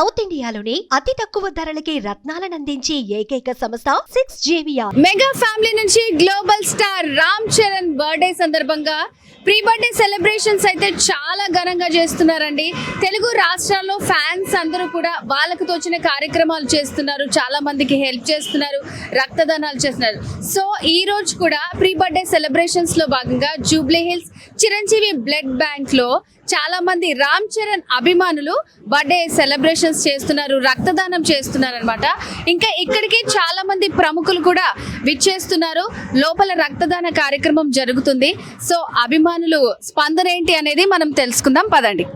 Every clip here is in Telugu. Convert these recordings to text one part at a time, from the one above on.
సౌత్ ఇండియాలోనే అతి తక్కువ ధరలకి రత్నాలనందించే ఏకైక సంస్థ 6JVR. మెగా ఫ్యామిలీ నుంచి global star Ram Charan birthday సందర్భంగా ప్రీ బర్త్డే సెలబ్రేషన్స్ అయితే చాలా ఘనంగా చేస్తున్నారండి. తెలుగు రాష్ట్రాల్లో ఫ్యాన్స్ అందరూ కూడా వాళ్ళకు తోచిన కార్యక్రమాలు చేస్తున్నారు, చాలా మందికి హెల్ప్ చేస్తున్నారు, రక్తదానాలు చేస్తున్నారు. సో ఈ రోజు కూడా ప్రీ బర్త్డే సెలబ్రేషన్స్ లో భాగంగా Jubilee hills Chiranjeevi blood bank లో చాలా మంది రామ్ చరణ్ అభిమానులు బర్త్డే సెలబ్రేషన్స్ చేస్తున్నారు, రక్తదానం చేస్తున్నారు అనమాట. ఇంకా ఇక్కడికి చాలా మంది ప్రముఖులు కూడా విచ్చేస్తున్నారు. లోపల రక్తదాన కార్యక్రమం జరుగుతుంది. సో అభిమానులు స్పందన ఏంటి అనేది మనం తెలుసుకుందాం, పదండి.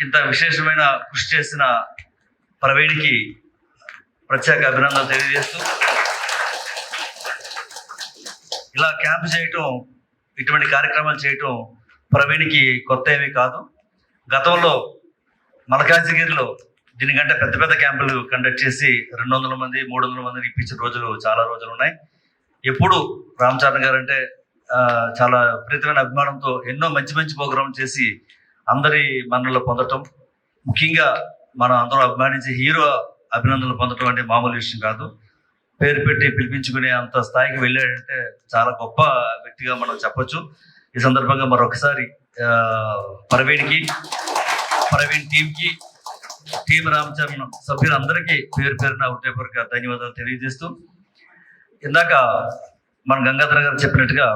ఇంత విశేషమైన కృషి చేసిన ప్రవీణ్కి ప్రత్యేక అభినందనలు తెలియజేస్తూ, ఇలా క్యాంప్ చేయటం, ఇటువంటి కార్యక్రమాలు చేయటం ప్రవీణ్కి కొత్త ఏమీ కాదు. గతంలో మల్కాజిగిరిలో దీనికంటే పెద్ద పెద్ద క్యాంపులు కండక్ట్ చేసి 200 మంది 300 మందిని ఇప్పించిన రోజులు చాలా రోజులు ఉన్నాయి. ఎప్పుడు రామ్ చరణ్ గారు అంటే చాలా విపరీతమైన అభిమానంతో ఎన్నో మంచి మంచి ప్రోగ్రాం చేసి అందరి మన్ననలు పొందటం, ముఖ్యంగా మనం అందరూ అభిమానించి హీరో అభినందనలు పొందటం అంటే మామూలు విషయం కాదు. పేరు పెట్టి పిలిపించుకునే అంత స్థాయికి వెళ్ళాడంటే చాలా గొప్ప వ్యక్తిగా మనం చెప్పొచ్చు. ఈ సందర్భంగా మరొకసారి ప్రవీణ్ టీంకి, టీం రామ్ చరణ్ సభ్యులందరికీ పేరు పేరున హృదయపూర్వక ధన్యవాదాలు తెలియజేస్తూ, ఇందాక మన గంగాధర్ గారు చెప్పినట్టుగా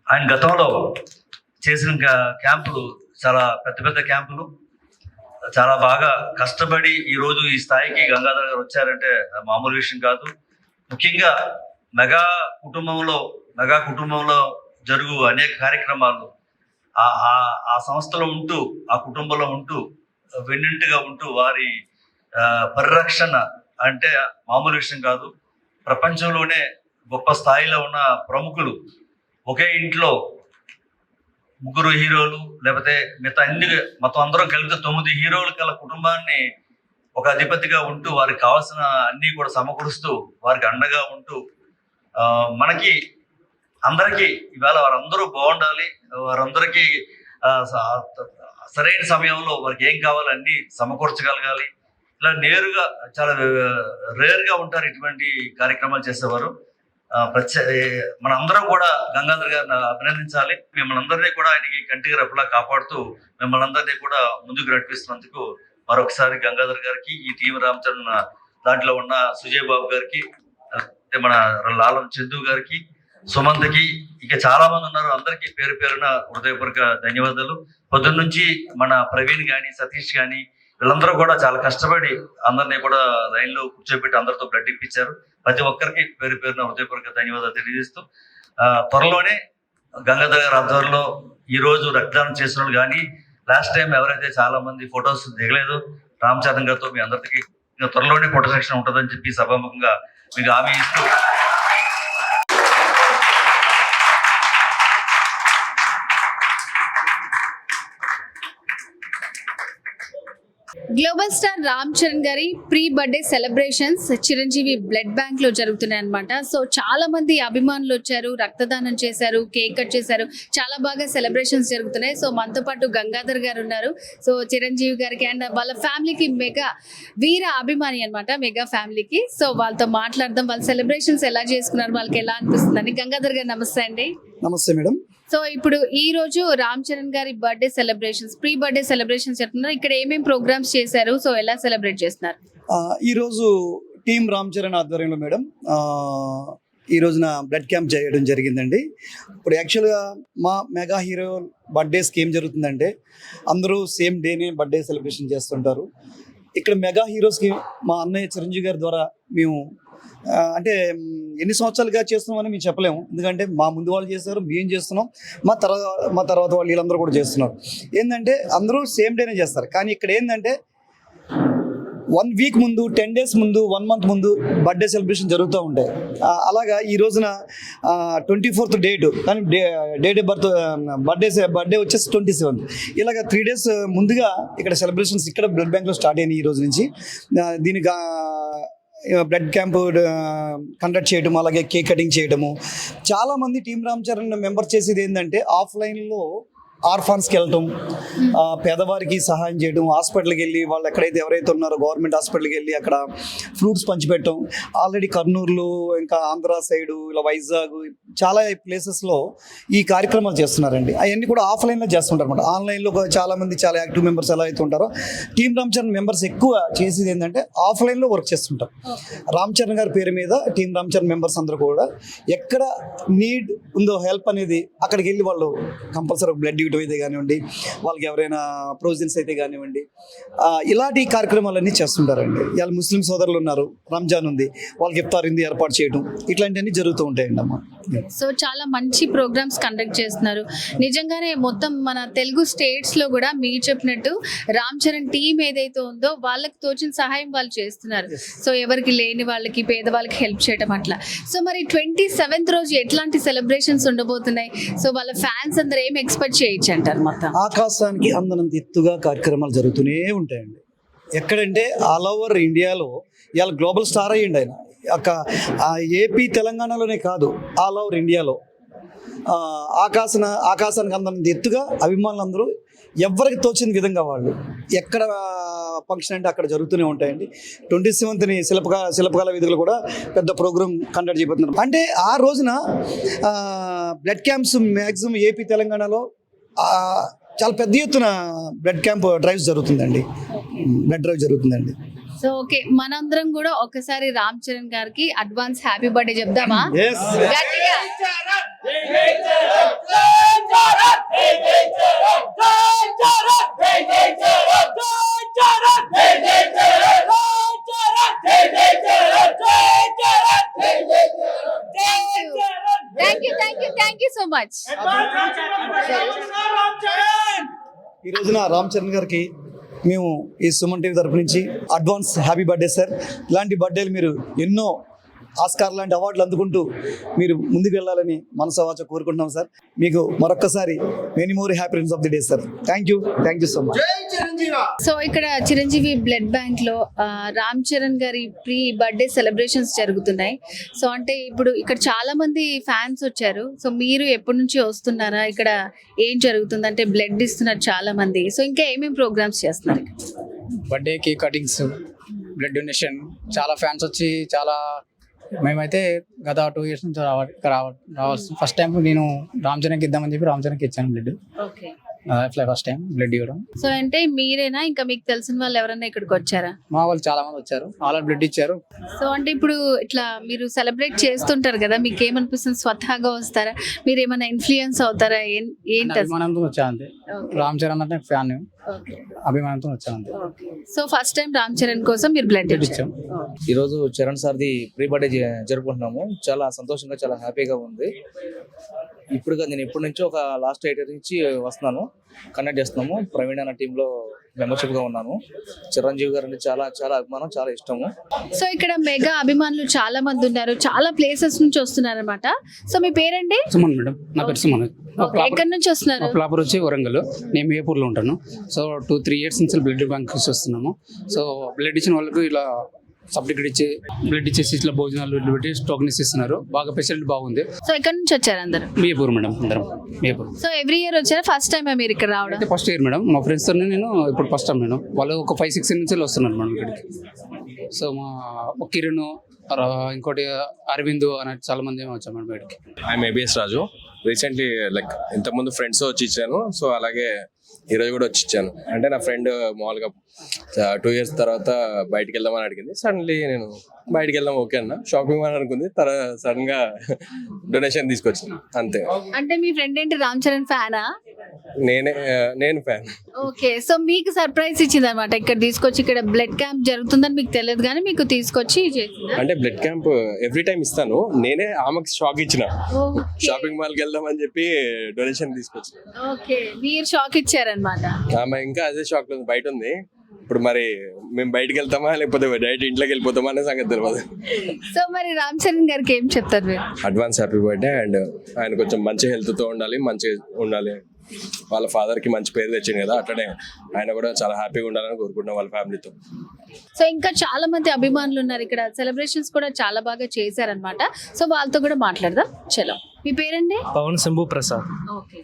ఆయన గతంలో చేసిన క్యాంపులు చాలా పెద్ద పెద్ద క్యాంపులు, చాలా బాగా కష్టపడి ఈరోజు ఈ స్థాయికి గంగాధర్ గారు వచ్చారంటే మామూలు విషయం కాదు. ముఖ్యంగా మెగా కుటుంబంలో జరుగు అనేక కార్యక్రమాలు ఆ సంస్థలో ఉంటూ, ఆ కుటుంబంలో ఉంటూ, వెన్నింటిగా ఉంటూ వారి పరిరక్షణ అంటే మామూలు విషయం కాదు. ప్రపంచంలోనే గొప్ప స్థాయిలో ఉన్న ప్రముఖులు ఒకే ఇంట్లో 3 హీరోలు లేకపోతే మిగతా మొత్తం అందరం కలిపితే 9 హీరోలు గల కుటుంబాన్ని ఒక అధిపతిగా ఉంటూ వారికి కావాల్సిన అన్ని కూడా సమకూరుస్తూ వారికి అండగా ఉంటూ మనకి అందరికీ ఇవాళ వారందరూ బాగుండాలి, వారందరికీ సరైన సమయంలో వారికి ఏం కావాలో అన్ని సమకూర్చగలగాలి. ఇలా నేరుగా చాలా రేర్గా ఉంటారు ఇటువంటి కార్యక్రమాలు చేసేవారు. మన అందరం కూడా గంగాధర్ గారిని అభినందించాలి. మిమ్మల్ని అందరినీ కూడా ఆయనకి కంటికి రెప్పలా కాపాడుతూ మిమ్మల్ని అందరినీ కూడా ముందుకు నడిపిస్తున్నందుకు మరొకసారి గంగాధర్ గారికి, ఈ టీం రామ్ చరణ్ దాంట్లో ఉన్న సుజయ్ బాబు గారికి, మన లాలం చందు గారికి, సుమంత్కి, ఇక చాలా మంది ఉన్నారు, అందరికీ పేరు పేరున హృదయపూర్వక ధన్యవాదాలు. పొద్దున్న నుంచి మన ప్రవీణ్ కానీ సతీష్ కానీ వీళ్ళందరూ కూడా చాలా కష్టపడి అందరినీ కూడా లైన్లో కూర్చోబెట్టి అందరితో బ్లడ్ ఇప్పించారు. ప్రతి ఒక్కరికి పేరు పేరున హృదయపూర్వక ధన్యవాదాలు తెలియజేస్తూ, త్వరలోనే గంగాధర్ గారి ఆధ్వర్యంలో ఈ రోజు రక్తదానం చేసిన వాళ్ళు కానీ లాస్ట్ టైం ఎవరైతే చాలా మంది ఫొటోస్ దిగలేదో రామ్ చరణ్ గారితో మీ అందరికీ త్వరలోనే ఫోటో సెక్షన్ ఉంటుందని చెప్పి సభాముఖంగా మీకు హామీ ఇస్తూ, గ్లోబల్ స్టార్ రామ్ చరణ్ గారి pre birthday celebrations Chiranjeevi blood bank లో జరుగుతున్నాయి అనమాట. సో చాలా మంది అభిమానులు వచ్చారు, రక్తదానం చేశారు, కేక్ కట్ చేశారు, చాలా బాగా సెలబ్రేషన్స్ జరుగుతున్నాయి. సో మనతో పాటు గంగాధర్ గారు ఉన్నారు. సో చిరంజీవి గారికి అండ్ వాళ్ళ ఫ్యామిలీకి మెగా వీర అభిమాని అనమాట, మెగా ఫ్యామిలీకి. సో వాళ్ళతో మాట్లాడదాం, వాళ్ళ సెలబ్రేషన్స్ ఎలా చేసుకున్నారు, వాళ్ళకి ఎలా అనిపిస్తుందని. గంగాధర్ గారు నమస్తే అండి. నమస్తే మేడం. సో ఇప్పుడు ఈ రోజు రామ్ చరణ్ గారి birthday celebrations, pre birthday celebrations చెప్తున్నారు. ఇక్కడ ఏమేమి ప్రోగ్రామ్స్ చేశారు, సో ఎలా సెలబ్రేట్ చేస్తున్నారు? ఈ రోజు టీం రామ్ చరణ్ ఆధ్వర్యంలో మేడం ఈ రోజున బ్లడ్ క్యాంప్ చేయడం జరిగిందండి. ఇప్పుడు యాక్చువల్గా మా మెగా హీరో బర్త్డేస్కి ఏం జరుగుతుందంటే అందరూ సేమ్ డేనే బర్త్డే సెలబ్రేషన్ చేస్తుంటారు. ఇక్కడ మెగా హీరోస్కి మా అన్నయ్య చిరంజీవి గారి ద్వారా మేము అంటే ఎన్ని సంవత్సరాలుగా చేస్తున్నామని మేము చెప్పలేము, ఎందుకంటే మా ముందు వాళ్ళు చేస్తారు, మేము చేస్తున్నాం, మా తర్వాత వాళ్ళు వీళ్ళందరూ కూడా చేస్తున్నారు. ఏంటంటే అందరూ సేమ్ డేనే చేస్తారు. కానీ ఇక్కడ ఏంటంటే 1 వీక్ ముందు, 10 డేస్ ముందు, 1 మంత్ ముందు బర్త్డే సెలబ్రేషన్ జరుగుతూ ఉంటాయి. అలాగా ఈ రోజున 24th డేట్, కానీ డేట్ ఆఫ్ బర్త్ బర్త్డే వచ్చేసి 27th. ఇలాగ 3 డేస్ ముందుగా ఇక్కడ సెలబ్రేషన్స్ ఇక్కడ బ్లడ్ బ్యాంక్లో స్టార్ట్ అయినాయి ఈ రోజు నుంచి. దీనికి బ్లడ్ క్యాంప్ కండక్ట్ చేయడం, అలాగే కేక్ కటింగ్ చేయడము. చాలామంది టీం రామ్ చరణ్ మెంబర్ చేసేది ఏంటంటే ఆఫ్లైన్లో ఆర్ఫాన్స్కి వెళ్ళటం, పేదవారికి సహాయం చేయడం, హాస్పిటల్కి వెళ్ళి వాళ్ళు ఎవరైతే ఉన్నారో గవర్నమెంట్ హాస్పిటల్కి వెళ్ళి అక్కడ ఫ్రూట్స్ పంచిపెట్టడం. ఆల్రెడీ కర్నూలులో, ఇంకా ఆంధ్ర సైడు, ఇలా వైజాగ్ చాలా ప్లేసెస్లో ఈ కార్యక్రమాలు చేస్తున్నారండి. అవన్నీ కూడా ఆఫ్లైన్లో చేస్తుంటారు అనమాట. ఆన్లైన్లో చాలామంది చాలా యాక్టివ్ మెంబర్స్ ఎలా అయితే ఉంటారో టీం రామ్ చరణ్ మెంబర్స్ ఎక్కువ చేసేది ఏంటంటే ఆఫ్లైన్లో వర్క్ చేస్తుంటారు. రామ్ చరణ్ గారి పేరు మీద టీం రామ్ చరణ్ మెంబర్స్ అందరూ కూడా ఎక్కడ నీడ్ ఉందో హెల్ప్ అనేది అక్కడికి వెళ్ళి వాళ్ళు కంపల్సరీ బ్లడ్ అయితే కానివ్వండి, వాళ్ళకి ఎవరైనా ప్రొవిజన్స్ అయితే కానివ్వండి, ఇలాంటి కార్యక్రమాలన్నీ చేస్తుంటారండి. ఇవాళ ముస్లిం సోదరులు ఉన్నారు, రంజాన్ ఉంది, వాళ్ళకి ఇఫ్తార్ ఇంది ఏర్పాటు చేయడం, ఇట్లాంటివన్నీ జరుగుతూ ఉంటాయండి అమ్మ. సో చాలా మంచి ప్రోగ్రామ్స్ కండక్ట్ చేస్తున్నారు. నిజంగానే మొత్తం మన తెలుగు స్టేట్స్ లో కూడా మీరు చెప్పినట్టు రామ్ చరణ్ టీం ఏదైతే ఉందో వాళ్ళకి తోచిన సహాయం వాళ్ళు చేస్తున్నారు. సో ఎవరికి లేని వాళ్ళకి, పేదవాళ్ళకి హెల్ప్ చేయడం అట్లా. సో మరి 27th రోజు ఎట్లాంటి సెలబ్రేషన్స్ ఉండబోతున్నాయి? సో వాళ్ళ ఫ్యాన్స్ అందరూ ఏం ఎక్స్పెక్ట్ చేయొచ్చు అంటారు? మొత్తం ఆకాశానికి అందనంత ఎత్తుగా కార్యక్రమాలు జరుగుతూనే ఉంటాయండి. ఎక్కడంటే ఆల్ ఓవర్ ఇండియాలో ఇవాళ గ్లోబల్ స్టార్ అయ్యిండి ఆయన. ఏపీ తెలంగాణలోనే కాదు, ఆల్ ఓవర్ ఇండియాలో ఆకాశానికి అందనంత ఎత్తుగా అభిమానులందరూ ఎవరికి తోచిన విధంగా వాళ్ళు ఎక్కడ ఫంక్షన్ అంటే అక్కడ జరుగుతూనే ఉంటాయండి. 27th శిల్పకళా వేదికలు కూడా పెద్ద ప్రోగ్రామ్ కండక్ట్ చేయబోతున్నారు. అంటే ఆ రోజున బ్లడ్ క్యాంప్స్ మ్యాక్సిమం ఏపీ తెలంగాణలో చాలా పెద్ద ఎత్తున బ్లడ్ క్యాంప్ డ్రైవ్స్ జరుగుతుందండి. బ్లడ్ డ్రైవ్ జరుగుతుందండి. సో ఓకే, మనందరం కూడా ఒకసారి రామ్ చరణ్ గారికి అడ్వాన్స్ హ్యాపీ బర్త్డే చెప్దామా? గట్టిగా. Thank you so much. ఈ రోజున రామ్ చరణ్ గారికి మేము ఈ సుమన్ టీవీ తరపు నుంచి అడ్వాన్స్ హ్యాపీ బర్త్డే సార్. ఇలాంటి బర్త్డేలు మీరు ఎన్నో ఆస్కార్ లాంటి అవార్డులు అందుకుంటూ మీరు ముందుకు వెళ్ళాలని మనసావాచ కోరుకుంటున్నాం సార్. మీకు మరొక్కసారి many more happy returns of the day sir. Thank you so much. So ఇక్కడ చిరంజీవి బ్లడ్ బ్యాంక్ లో రామ్ చరణ్ గారి ప్రీ బర్త్డే సెలబ్రేషన్స్ జరుగుతున్నాయి. సో అంటే ఇప్పుడు ఇక్కడ చాలా మంది ఫ్యాన్స్ వచ్చారు. సో మీరు ఎప్పటి నుంచి వస్తున్నారా? ఇక్కడ ఏం జరుగుతుంది అంటే బ్లడ్ ఇస్తున్నారు చాలా మంది. సో ఇంకా ఏమేమి ప్రోగ్రామ్స్ చేస్తున్నారు? Birthday cake cuttings, blood donation, చాలా ఫ్యాన్స్ వచ్చి చాలా మేమైతే గత 2 years నుంచి రావాల్సి ఫస్ట్ టైం నేను రామ్ చరణ్కి ఇద్దామని చెప్పి రామ్ చరణ్కి ఇచ్చాను blood. Okay, first time blood ఇవ్వడం. సో అంటే మీరేనా ఇంకా మీకు తెలిసిన వాళ్ళు ఎవరైనా ఇక్కడికి వచ్చారా? మా వాళ్ళు చాలా మంది వచ్చారు, ఆల్రెడీ బ్లడ్ ఇచ్చారు. సో అంటే ఇప్పుడు ఇట్లా మీరు సెలబ్రేట్ చేస్తుంటారు కదా, మీకు ఏమనిపిస్తుంది? స్వతహాగా వస్తారా? మీరు ఏమైనా ఇన్ఫ్లుయెన్స్ అవుతారా? ఏంటి? అభిమానంతో వచ్చా అంతే. రామ్ చరణ్ అంటే ఫ్యాన్, అభిమానంతో వచ్చా అంతే. So first time Ram Charan కోసం మీరు బ్లడ్ ఇచ్చాం. ఈరోజు చరణ్ సార్ది ప్రీ బర్త్డే జరుపుకుంటున్నాము. చాలా సంతోషంగా, చాలా హ్యాపీగా ఉంది. ఇప్పుడుగా నేను ఎప్పటి నుంచో ఒక లాస్ట్ 8 years నుంచి వస్తున్నాను, కండక్ట్ చేస్తున్నాము. ప్రవీణ్ అన్న టీంలో మెంబర్షిప్ గా ఉన్నాను. చిరంజీవి గారు అంటే చాలా చాలా అభిమానం, చాలా ఇష్టము. సో ఇక్కడ మెగా అభిమానులు చాలా మంది ఉన్నారు, చాలా ప్లేసెస్ నుంచి వస్తున్నారు అనమాట. సో మీ పేరండి? సుమన్ మేడం. నా పేరు సుమన్. ఎక్కడి నుంచి వస్తున్నారు? ప్రాపర్ వచ్చి వరంగల్, నేను మేపూర్లో ఉంటాను. సో 2-3 years నుంచి బ్లడ్ బ్యాంక్ వస్తున్నాము. సో బ్లడ్ ఇచ్చిన వాళ్ళకి ఇలా సర్టిఫికేట్ ఇచ్చి బ్లడ్ ఇచ్చేసి ఇట్లా భోజనాలు పెట్టి టోకెన్స్ ఇస్తున్నారు. బాగా ఫెసిలిటీ బాగుంది. సో ఎక్కడి నుంచి వచ్చారు అందరు? మేపూర్ మేడం, అందరం మేపూర్. సో ఎవ్రీ ఇయర్ వచ్చారా? ఫస్ట్ టైం మీరు ఇక్కడ రావడం? First year madam. మా ఫ్రెండ్స్ తో నేను ఇప్పుడు ఫస్ట్ టైం. నేను వాళ్ళు ఒక 5-6 years నుంచి వస్తున్నారు మేడం ఇక్కడికి. సో మా కిరణ్, ఇంకోటి అరవింద్ అనే చాలా మంది వచ్చాం మేడం ఇక్కడికి. I'm ABS Raju. రీసెంట్లీ ఇంతకుముందు ఫ్రెండ్స్ వచ్చి ఇచ్చాను. సో అలాగే ఈరోజు కూడా వచ్చి ఇచ్చాను. అంటే నా ఫ్రెండ్ మామూలుగా 2 years తర్వాత బయటికి వెళ్దామని అడిగింది. సడన్లీ నేను బయటికి వెళ్దాం ఓకే అన్న, షాపింగ్ అని అనుకుంది. తర్వాత సడన్ గా డొనేషన్ తీసుకొచ్చాను అంతే. అంటే మీ ఫ్రెండ్ ఏంటి రామ్ చరణ్ ఫ్యానా? నేను ఫ్యాన్. ఓకే, సో మీకు సర్ప్రైజ్ ఇచ్చింది అనమాట. ఇక్కడ తీసుకొచ్చి, ఇక్కడ బ్లడ్ క్యాంప్ జరుగుతుందని మీకు తెలియదు కానీ మీకు తీసుకొచ్చి అంటే బ్లడ్ క్యాంప్ ఎవ్రీ టైం ఇస్తాను. నేనే ఆమెకు షాక్ ఇచ్చిన, షాపింగ్ మాల్ కి వెళ్దాం అని చెప్పి డొనేషన్ తీసుకొచ్చిన. ఓకే, మీరు షాక్ ఇచ్చారనమాట. ఆమె ఇంకా అదే షాక్ లో బయట ఉంది. ఇప్పుడు మరి మేము బయటికి వెళ్తామా లేకపోతే డైరెక్ట్ ఇంట్లోకి వెళ్ళిపోతామా అనే సంగతి తెలియదు. సో మరి రామ్ చరణ్ గారికి ఏం చెప్తారు మీరు? Advance happy birthday. అండ్ ఆయన కొంచెం మంచి హెల్త్తో ఉండాలి, మంచిగా ఉండాలి. వాళ్ళ ఫాదర్కి మంచి పేరు తెచ్చింది కదా, అట్లనే ఆయన కూడా చాలా హ్యాపీగా ఉండాలని కోరుకుంటున్నాం వాళ్ళ ఫ్యామిలీతో. సో ఇంకా చాలా మంది అభిమానులు ఉన్నారు ఇక్కడ, సెలబ్రేషన్స్ కూడా చాలా బాగా చేశారనమాట. సో వాళ్ళతో కూడా మాట్లాడదాం. చలో, మీ పేరండి? పవన్ శంభు ప్రసాద్. ఓకే.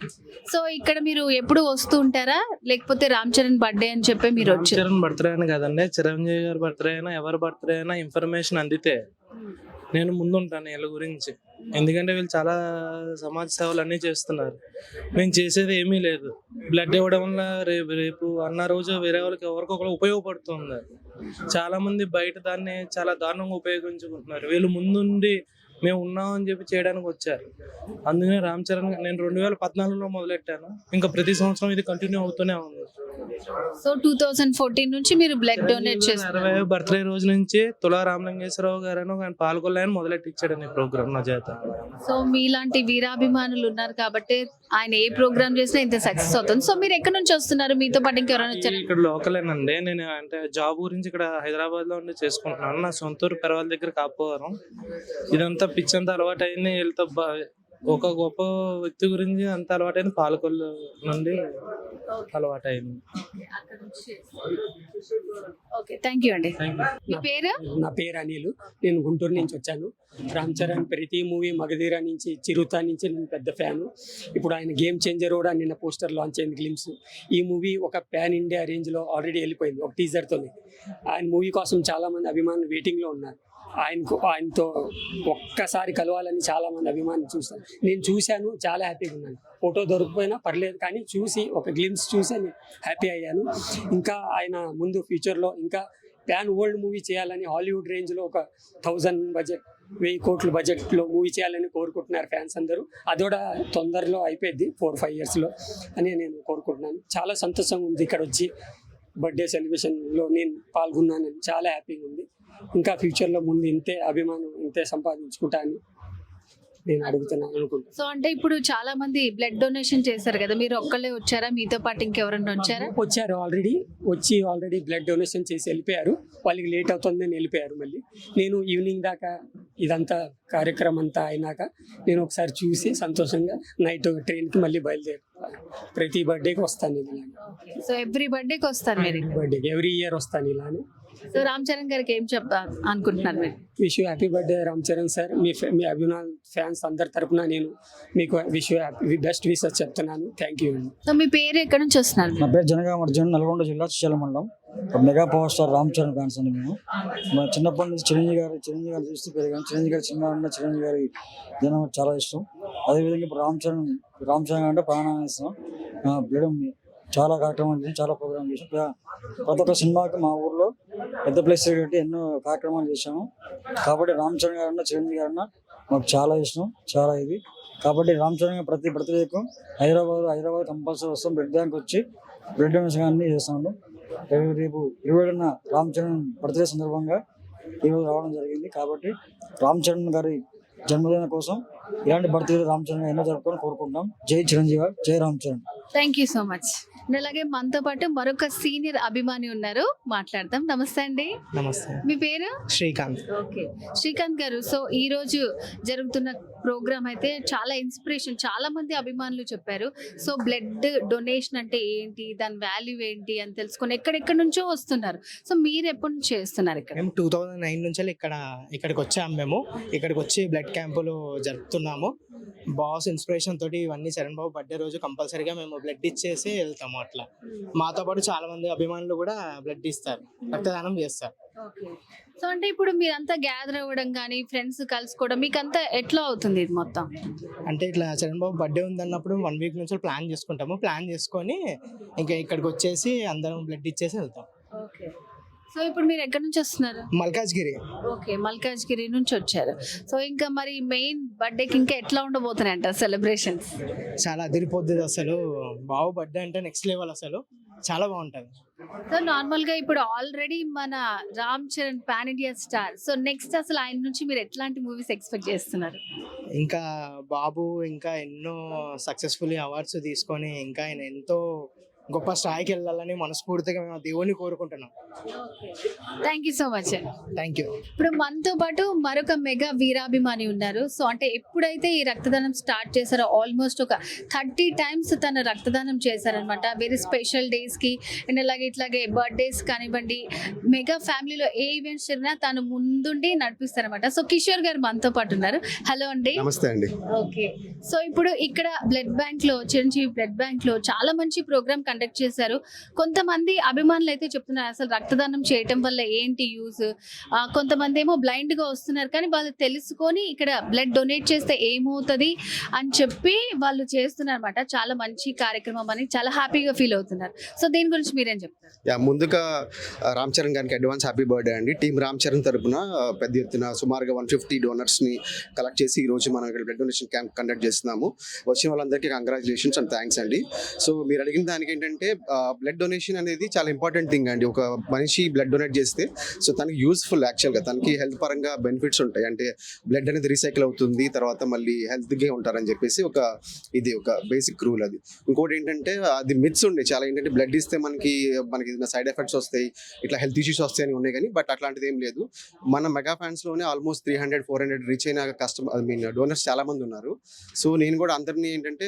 సో ఇక్కడ మీరు ఎప్పుడు వస్తూ ఉంటారా, లేకపోతే రామ్ చరణ్ బర్త్డే అని చెప్పి మీరు రామ్ వచ్చారు? చరణ్ బర్త్డే అని కదండి, చిరంజీవి గారి బర్త్డే అయినా ఎవరి బర్త్డే అయినా ఇన్ఫర్మేషన్ అందితే నేను ముందుంటాను వీళ్ళ గురించి. ఎందుకంటే వీళ్ళు చాలా సమాజ సేవలు అన్నీ చేస్తున్నారు. మేము చేసేది ఏమీ లేదు. బ్లడ్ ఇవ్వడం వల్ల రేపు అన్న రోజు వేరే వాళ్ళకి ఎవరికొకరు ఉపయోగపడుతుంది. చాలా మంది బయట దాన్ని చాలా దారుణంగా ఉపయోగించుకుంటున్నారు. వీళ్ళు ముందుండి మేము ఉన్నామని చెప్పి చేయడానికి వచ్చారు. అందుకనే రామ్ చరణ్ నేను 2014లో మొదలెట్టాను, ఇంకా ప్రతి సంవత్సరం ఇది కంటిన్యూ అవుతూనే ఉంది. సో 2014 నుంచి మీరు బ్లడ్ డొనేట్ చేస్తారు. 60వ బర్త్డే రోజు నుంచి తులా రామలింగేశ్వరరావు గారు ఆయన పాల్గొల్లని మొదలెట్టించాడని ప్రోగ్రామ్ నా చేత. సో మీలాంటి వీరాభిమానులు ఉన్నారు కాబట్టి ఆయన ఏ ప్రోగ్రామ్ చేసినా ఇంత సక్సెస్ అవుతుంది. సో మీరు ఎక్కడి నుంచి వస్తున్నారు, మీతో పాటు ఇంకెవరైనా వచ్చారు? ఇక్కడ లోకలేనండి. నేను అంటే జాబ్ గురించి ఇక్కడ హైదరాబాద్ లో ఉండి చేసుకుంటున్నాను. నా సొంతూరు పెరవాల దగ్గర కాపోవరం. ఇదంతా పిచ్చంత అలవాటు అయింది. వీళ్ళతో ఒక గొప్ప వ్యక్తి గురించి అంత అలవాటైంది, పాలకొల్లు నుండి అలవాటైంది. ఓకే, థ్యాంక్ యూ అండి. మీ పేరు? నా పేరు అనిల్. నేను గుంటూరు నుంచి వచ్చాను. రామ్ చరణ్ ప్రతి మూవీ మగధీర నుంచి, చిరుత నుంచి నేను పెద్ద ఫ్యాను. ఇప్పుడు ఆయన గేమ్ చేంజర్ కూడా నిన్న పోస్టర్ లాంచ్ అయింది, గ్లిమ్స్. ఈ మూవీ ఒక పాన్ ఇండియా రేంజ్లో ఆల్రెడీ వెళ్ళిపోయింది ఒక టీజర్తోనే. ఆయన మూవీ కోసం చాలామంది అభిమానులు వెయిటింగ్లో ఉన్నారు. ఆయనతో ఒక్కసారి కలవాలని చాలామంది అభిమానులు చూస్తారు. నేను చూశాను, చాలా హ్యాపీగా ఉన్నాను. ఫోటో దొరికిపోయినా పర్లేదు, కానీ చూసి ఒక గ్లిమ్స్ చూసి హ్యాపీ అయ్యాను. ఇంకా ఆయన ముందు ఫ్యూచర్లో ఇంకా ప్యాన్ వరల్డ్ మూవీ చేయాలని, హాలీవుడ్ రేంజ్లో ఒక 1000 బడ్జెట్ 1000 కోట్ల బడ్జెట్లో మూవీ చేయాలని కోరుకుంటున్నారు ఫ్యాన్స్ అందరూ. అది కూడా తొందరలో అయిపోయింది, 4-5 ఇయర్స్లో అని నేను కోరుకుంటున్నాను. చాలా సంతోషంగా ఉంది ఇక్కడ వచ్చి బర్త్డే సెలబ్రేషన్లో నేను పాల్గొన్నానని, చాలా హ్యాపీగా ఉంది. ఇంకా ఫ్యూచర్లో ముందు ఇంతే అభిమానం ఇంతే సంపాదించుకుంటా అని నేను అనుకుంటున్నాను. సో అంటే ఇప్పుడు చాలా మంది బ్లడ్ డొనేషన్ చేశారు కదా, మీరు ఒక్కళ్ళే వచ్చారా, మీతో పాటు ఇంకెవరన్నా వచ్చారా? వచ్చారు, ఆల్రెడీ బ్లడ్ డొనేషన్ చేసి వెళ్ళిపోయారు. వాళ్ళకి లేట్ అవుతుందని వెళ్ళిపోయారు. మళ్ళీ నేను ఈవినింగ్ దాకా ఇదంతా కార్యక్రమం అంతా అయినాక నేను ఒకసారి చూసి సంతోషంగా నైట్ ట్రైన్కి మళ్ళీ బయలుదేరు. ప్రతి బర్త్డేకి వస్తాను ఇలా. సో ఎవ్రీ బర్త్డేకి వస్తారు మీరు? బర్త్డేకి ఎవ్రీ ఇయర్ వస్తాను ఇలానే. సో రామ్ చరణ్ గారికి ఏం అనుకుంటున్నారు మీరు? Wish you happy birthday Ram Charan sir. మీ అభిమాన్ ఫ్యాన్స్ అందరి తరపున నేను మీకు wish you happy best wishes చెప్తున్నాను. థ్యాంక్ యూ అండి. సో మీ పేరు ఎక్కడి నుంచి వస్తున్నారు? నా పేరు జనగామర్జున్, నల్గొండ జిల్లా చిశ్యాల మండలం. Mega power star Ram Charan fans అండి మేము. మా చిన్నప్పటి నుంచి చిరంజీవి గారు చూస్తూ పెరిగాను. చిరంజీవి గారి సినిమా ఉన్న చిరంజీవి గారి జనం చాలా ఇష్టం. అదేవిధంగా ఇప్పుడు రామ్ చరణ్ అంటే ప్రాణం ఇస్తాం. బ్లడ్ చాలా కార్యక్రమాలు చేసాం, చాలా ప్రోగ్రామ్ చేసాం. ప్రతి ఒక్క సినిమాకి మా ఊర్లో పెద్ద ప్లేస్ పెట్టి ఎన్నో కార్యక్రమాలు చేసాము. కాబట్టి రామ్ చరణ్ గారన్నా చిరంజీవి గారన్నా మాకు చాలా ఇష్టం, చాలా ఇది. కాబట్టి రామ్ చరణ్ గారు ప్రతి బర్త్డేకు హైదరాబాద్ కంపల్సరీ వస్తాం. బ్లడ్ బ్యాంక్ వచ్చి బ్లడ్ డొనేషన్ అన్నీ చేస్తాము. రేపు 20న రామ్ చరణ్ బర్త్డే సందర్భంగా ఈరోజు రావడం జరిగింది. కాబట్టి రామ్ చరణ్ గారి జన్మదినం కోసం ఇలాంటి బర్త్డే రామ్ చరణ్ ఎన్నో జరుపుకొని కోరుకుంటున్నాం. జై చిరంజీవి, జై Ram Charan. Thank you so much. అలాగే మనతో పాటు మరొక సీనియర్ అభిమాని ఉన్నారు, మాట్లాడతాం. నమస్తే అండి. నమస్తే. మీ పేరు? శ్రీకాంత్. ఓకే, శ్రీకాంత్ గారు. సో ఈ రోజు జరుగుతున్న ప్రోగ్రామ్ అయితే చాలా ఇన్స్పిరేషన్, చాలా మంది అభిమానులు చెప్పారు. సో బ్లడ్ డొనేషన్ అంటే ఏంటి, దాని వాల్యూ ఏంటి అని తెలుసుకొని ఎక్కడెక్కడి నుంచో వస్తున్నారు. సో మీరు ఎప్పటి నుంచి చేస్తున్నారు ఇక్కడ? మేము 2009 నుంచి ఇక్కడికి వచ్చాము. మేము ఇక్కడికి వచ్చి బ్లడ్ క్యాంపులు జరుపుతున్నాము. బాస్ ఇన్స్పిరేషన్ తోటి ఇవన్నీ చరణ్ బాబు బర్త్డే రోజు కంపల్సరీగా మేము బ్లడ్ ఇచ్చేసి వెళ్తాము. అట్లా మాతో పాటు చాలా మంది అభిమానులు కూడా బ్లడ్ ఇస్తారు, రక్తదానం చేస్తారు. సో అంటే ఇప్పుడు మీరంతా గ్యాదర్ అవ్వడం కానీ ఫ్రెండ్స్ కలుసుకోవడం మీకు అంతా ఎట్లా అవుతుంది ఇది మొత్తం? అంటే ఇట్లా చరణ్ బాబు బర్త్డే ఉందన్నప్పుడు 1 వీక్ నుంచి ప్లాన్ చేసుకుంటాము. ప్లాన్ చేసుకొని ఇంకా ఇక్కడికి వచ్చేసి అందరం బ్లడ్ ఇచ్చేసి వెళ్తాం. ఓకే. సో ఇప్పుడు మీరు ఎక్కడి నుంచి వస్తున్నారు? మల్కాజ్గిరి. ఓకే, మల్కాజ్గిరి నుంచి వచ్చారు. సో ఇంకా మరి మెయిన్ బర్త్డేకి ఇంకా ఎట్లా ఉండబోతున్నాయి అంట సెలబ్రేషన్స్? చాలా అదిరిపోద్ది అసలు. బాబు బర్త్డే అంటే నెక్స్ట్ లెవెల్, అసలు చాలా బాగుంటుంది. సో నార్మల్ గా ఇప్పుడు ఆల్రెడీ మన Ram Charan pan India star. So next అసలు ఆయన నుంచి మీరు ఎట్లాంటి మూవీస్ ఎక్స్పెక్ట్ చేస్తున్నారు? ఇంకా బాబు ఇంకా ఎన్నో సక్సెస్ఫుల్ అవార్డ్స్ తీసుకొని ఇంకా ఆయన ఎంతో గొప్ప స్థాయికి వెళ్ళాలని మనస్ఫూర్తిగా మేము ఆ దేవుని కోరుకుంటున్నాం. Thank you so much. Thank you. ఇప్పుడు మనతో పాటు మరొక మెగా వీరాభిమాని ఉన్నారు. సో అంటే ఎప్పుడైతే ఈ రక్తదానం స్టార్ట్ చేశారో ఆల్మోస్ట్ ఒక 30 times తన రక్తదానం చేశారనమాట. వెరీ స్పెషల్ డేస్కి అండ్ ఇట్లాగే బర్త్డేస్ కానివ్వండి, మెగా ఫ్యామిలీలో ఏ ఈవెంట్స్ జరిగినా తను ముందుండి నడిపిస్తారనమాట. సో కిషోర్ గారు మనతో పాటు ఉన్నారు. హలో అండి. నమస్తే అండి. ఓకే, సో ఇప్పుడు ఇక్కడ బ్లడ్ బ్యాంక్ లో, చిరంజీవి బ్లడ్ బ్యాంక్ లో చాలా మంచి ప్రోగ్రామ్ కండక్ట్ చేశారు. కొంతమంది అభిమానులు అయితే చెప్తున్నారు అసలు రక్తదానం చేయటం వల్ల ఏంటి యూజ్, కొంతమంది ఏమో బ్లైండ్ గా వస్తున్నారు కానీ వాళ్ళు తెలుసుకొని ఇక్కడ బ్లడ్ డొనేట్ చేస్తే ఏమవుతుంది అని చెప్పి వాళ్ళు చేస్తున్నారు అనమాట. చాలా మంచి కార్యక్రమం అని చాలా హ్యాపీగా ఫీల్ అవుతున్నారు. సో దీని గురించి మీరేం చెప్తారు? ముందుగా రామ్ చరణ్ గారికి అడ్వాన్స్ హ్యాపీ బర్త్డే అండి. టీం రామ్ చరణ్ తరపున పెద్ద ఎత్తున సుమారుగా 150 డోనర్స్ని కలెక్ట్ చేసి ఈరోజు మనం ఇక్కడ బ్లడ్ డొనేషన్ క్యాంప్ కండక్ట్ చేస్తున్నాము. వచ్చిన వాళ్ళందరికీ కంగ్రాచులేషన్స్ అండ్ థ్యాంక్స్ అండి. సో మీరు అడిగిన దానికి ఏంటంటే బ్లడ్ డొనేషన్ అనేది చాలా ఇంపార్టెంట్ థింగ్ అండి. ఒక మనిషి బ్లడ్ డొనేట్ చేస్తే సో తనకి యూస్ఫుల్, యాక్చువల్గా తనకి హెల్త్ పరంగా బెనిఫిట్స్ ఉంటాయి. అంటే బ్లడ్ అనేది రీసైకిల్ అవుతుంది, తర్వాత మళ్ళీ హెల్త్గా ఉంటారని చెప్పేసి ఇది ఒక బేసిక్ రూల్. అది ఇంకోటి ఏంటంటే అది మిత్స్ ఉండే చాలా, ఏంటంటే బ్లడ్ ఇస్తే మనకి సైడ్ ఎఫెక్ట్స్ వస్తాయి, ఇట్లా హెల్త్ ఇష్యూస్ వస్తాయి అని ఉన్నాయి కానీ బట్ అట్లాంటిది ఏం లేదు. మన మెగా ఫ్యాన్స్లోనే ఆల్మోస్ట్ 300-400 రీచ్ అయిన డోనర్స్ చాలా మంది ఉన్నారు. సో నేను కూడా అందరినీ ఏంటంటే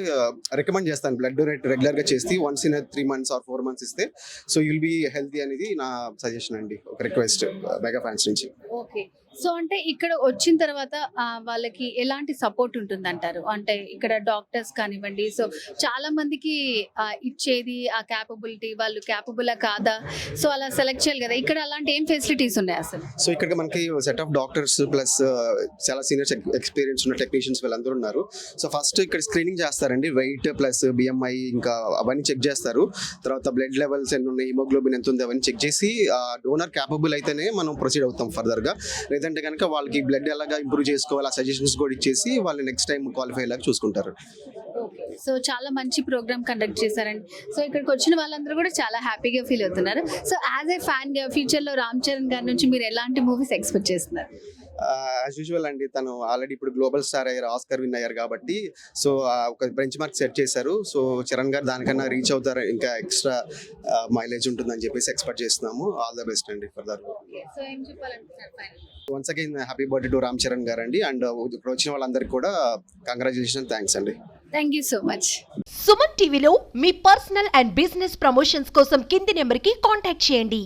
రికమెండ్ చేస్తాను బ్లడ్ డొనేట్ రెగ్యులర్గా చేసి once in 3 months or 4 months ఇస్తే సో యుల్ బీ హెల్తీ అనేది నా సజెషన్ అండి, ఒక రిక్వెస్ట్ మెగా ఫ్యాన్స్ నుంచి. ఓకే, సో అంటే ఇక్కడ వచ్చిన తర్వాత వాళ్ళకి ఎలాంటి సపోర్ట్ ఉంటుంది అంటారు? అంటే ఇక్కడ డాక్టర్స్ కానివ్వండి, సో చాలా మందికి ఇచ్చేది ఆ క్యాపబిలిటీ, వాళ్ళు క్యాపబుల్ కాదా, సో అలా సెలెక్ట్ చేయాలి కదా. ఇక్కడ అలాంటి ఏం ఫెసిలిటీస్ ఉన్నాయి అసలు? సో ఇక్కడ మనకి సెట్ ఆఫ్ డాక్టర్స్ ప్లస్ చాలా సీనియర్స్ ఎక్స్పీరియన్స్ ఉన్న టెక్నీషియన్స్ వీళ్ళందరూ ఉన్నారు. సో ఫస్ట్ ఇక్కడ స్క్రీనింగ్ చేస్తారండి, వెయిట్ ప్లస్ BMI ఇంకా అవన్నీ చెక్ చేస్తారు. తర్వాత బ్లడ్ లెవెల్స్ ఎన్ని ఉన్నాయి, హిమోగ్లోబిన్ ఎంత ఉంది అవన్నీ చెక్ చేసి డోనర్ క్యాపబుల్ అయితేనే మనం ప్రొసీడ్ అవుతాం ఫర్దర్గా. లేదంటే కనుక వాళ్ళకి బ్లడ్ ఎలాగా ఇంప్రూవ్ చేసుకోవాలి ఆ సజెషన్స్ కూడా ఇచ్చేసి వాళ్ళు నెక్స్ట్ టైం క్వాలిఫై అయ్యేలాగా చూసుకుంటారు. సో చాలా మంచి ప్రోగ్రామ్ కండక్ట్ చేశారండి. సో ఇక్కడికి వచ్చిన వాళ్ళందరూ కూడా చాలా హ్యాపీగా ఫీల్ అవుతున్నారు. సో యాజ్ ఏ ఫ్యాన్ గా ఫ్యూచర్లో రామ్ చరణ్ గారి నుంచి మీరు ఎలాంటి మూవీస్ ఎక్స్పెక్ట్ చేస్తున్నారు? యాజ్ యూజువల్ అండి, తను ఆల్రెడీ ఇప్పుడు గ్లోబల్ స్టార్ అయ్యారు, ఆస్కర్ విన్ అయ్యారు కాబట్టి సో ఒక బెంచ్ మార్క్ సెట్ చేశారు. సో చరణ్ గారు దానికన్నా రీచ్ అవుతారు, ఇంకా ఎక్స్ట్రా మైలేజ్ ఉంటుందని చెప్పేసి ఎక్స్పెక్ట్ చేస్తున్నాము. ఆల్ ద బెస్ట్ అండి for that. Once again happy birthday to Ram Charan గారు అండి. అండ్ ఇప్పుడు వచ్చిన వాళ్ళందరికీ కూడా కంగ్రాచులేషన్, థ్యాంక్స్ అండి. Thank you so much. Suman టీవీలో మీ పర్సనల్ అండ్ బిజినెస్ ప్రమోషన్స్ కోసం కింది నెంబర్కి కాంటాక్ట్ చేయండి.